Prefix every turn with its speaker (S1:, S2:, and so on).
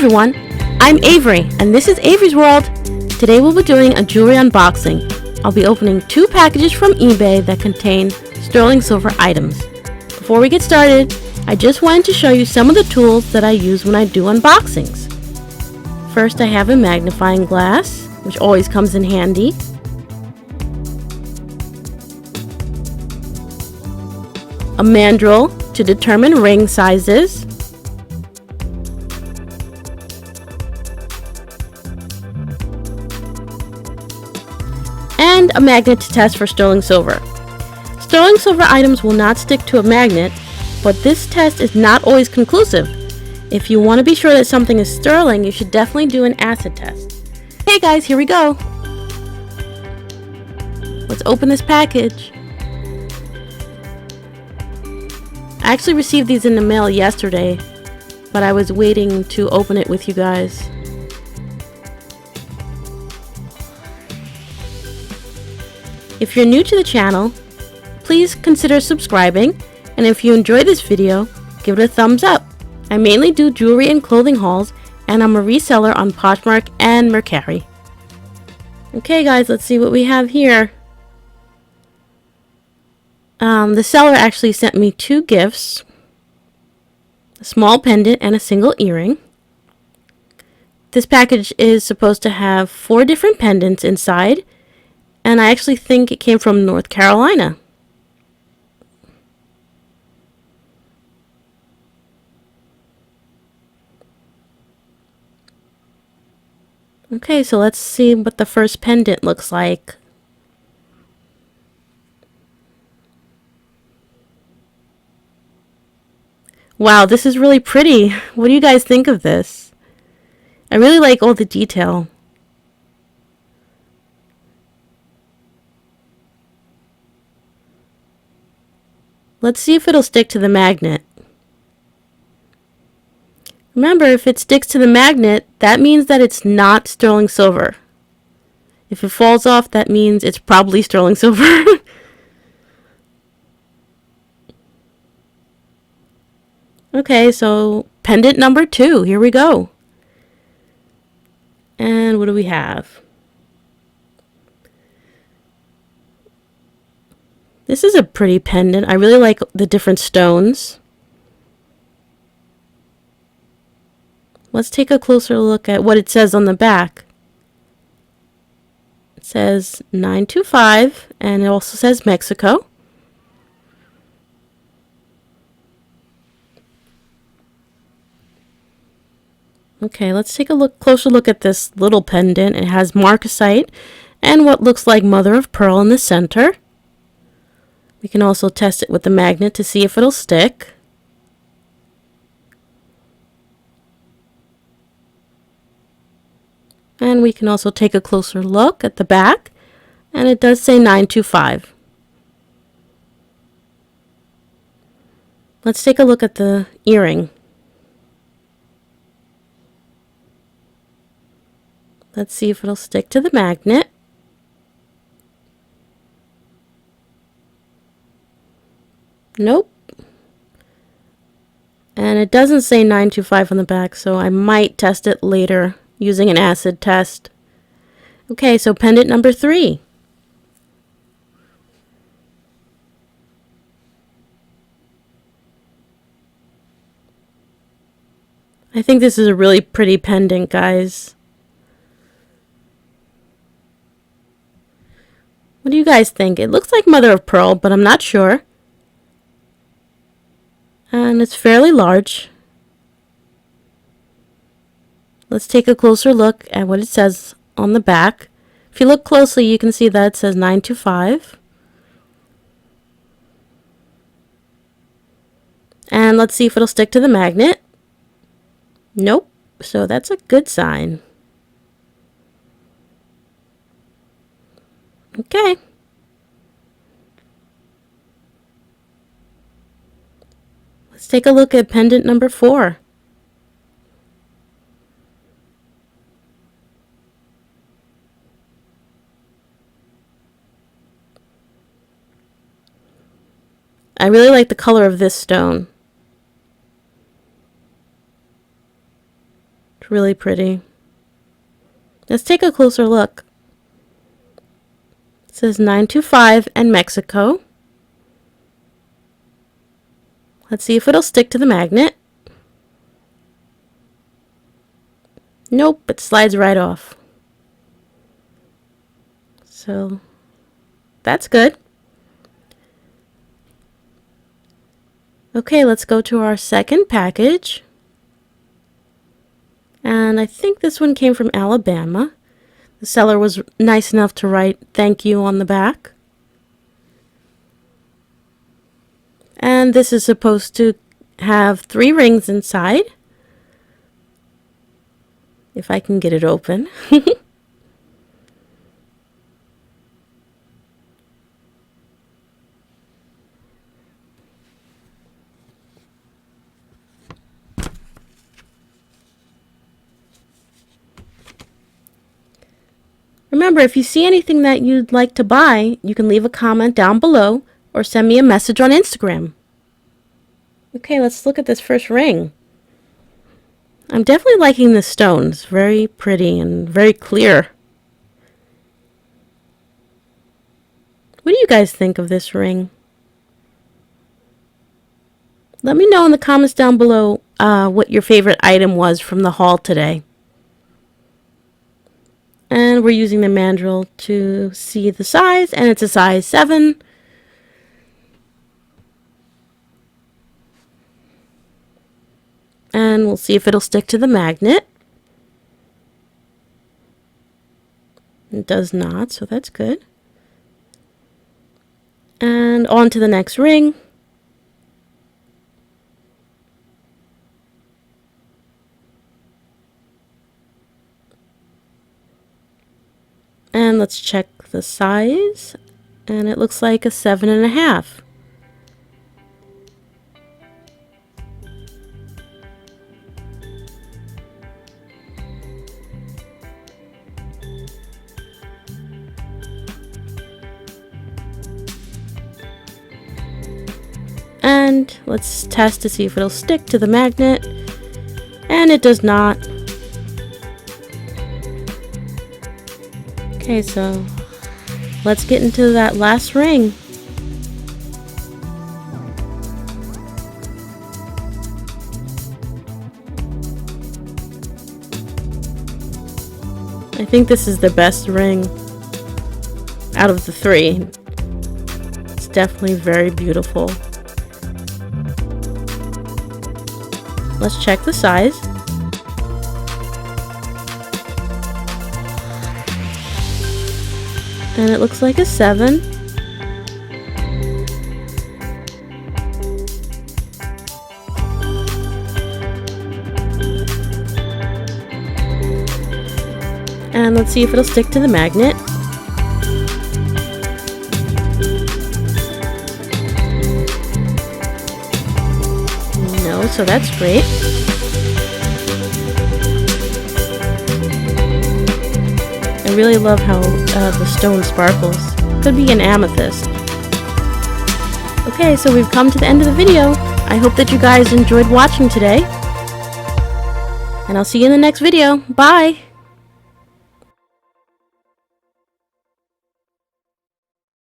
S1: everyone, I'm Avery, and this is Avery's World. Today we'll be doing a jewelry unboxing. I'll be opening 2 packages from eBay that contain sterling silver items. Before we get started, I just wanted to show you some of the tools that I use when I do unboxings. First, I have a magnifying glass, which always comes in handy. A mandrel to determine ring sizes. And a magnet to test for sterling silver. Sterling silver items will not stick to a magnet, but this test is not always conclusive. If you want to be sure that something is sterling, you should definitely do an acid test. Hey guys, here we go. Let's open this package. I actually received these in the mail yesterday, but I was waiting to open it with you guys. If you're new to the channel, please consider subscribing, and if you enjoyed this video, give it a thumbs up. I mainly do jewelry and clothing hauls, and I'm a reseller on Poshmark and Mercari. Okay guys, let's see what we have here. The seller actually sent me 2 gifts, a small pendant and a single earring. This package is supposed to have 4 different pendants inside, and I actually think it came from North Carolina. Okay, so let's see what the first pendant looks like. Wow, this is really pretty. What do you guys think of this? I really like all the detail. Let's see if it'll stick to the magnet. Remember, if it sticks to the magnet, that means that it's not sterling silver. If it falls off, that means it's probably sterling silver. Okay, so pendant number 2, here we go. And what do we have? This is a pretty pendant. I really like the different stones. Let's take a closer look at what it says on the back. It says 925, and it also says Mexico. Okay, let's take a closer look at this little pendant. It has marcasite and what looks like mother of pearl in the center. We can also test it with the magnet to see if it'll stick. And we can also take a closer look at the back, and it does say 925. Let's take a look at the earring. Let's see if it'll stick to the magnet. Nope. And it doesn't say 925 on the back, so I might test it later using an acid test. Okay, so pendant number 3. I think this is a really pretty pendant, guys. What do you guys think? It looks like mother of pearl, but I'm not sure. And it's fairly large. Let's take a closer look at what it says on the back. If you look closely, you can see that it says 925. And let's see if it'll stick to the magnet. Nope. So that's a good sign. Okay. Let's take a look at pendant number 4. I really like the color of this stone. really pretty. Let's take a closer look. It says 925 and Mexico. Let's see if it'll stick to the magnet. Nope, it slides right off. So that's good. Okay, let's go to our second package. And I think this one came from Alabama. The seller was nice enough to write "thank you" on the back. And this is supposed to have 3 rings inside. If I can get it open. Remember, if you see anything that you'd like to buy, you can leave a comment down below or send me a message on Instagram. Okay, let's look at this first ring. I'm definitely liking the stones. Very pretty and very clear. What do you guys think of this ring? Let me know in the comments down below what your favorite item was from the haul today. And we're using the mandrel to see the size, and it's a size 7. And we'll see if it'll stick to the magnet. It does not, so that's good. And on to the next ring. And let's check the size, and it looks like a 7.5. And let's test to see if it'll stick to the magnet, and it does not. Okay, so let's get into that last ring. I think this is the best ring out of the 3. It's definitely very beautiful. Let's check the size. And it looks like a 7. And let's see if it'll stick to the magnet. No, so that's great. I really love how the stone sparkles. Could be an amethyst. Okay, so we've come to the end of the video. I hope that you guys enjoyed watching today. And I'll see you in the next video. Bye!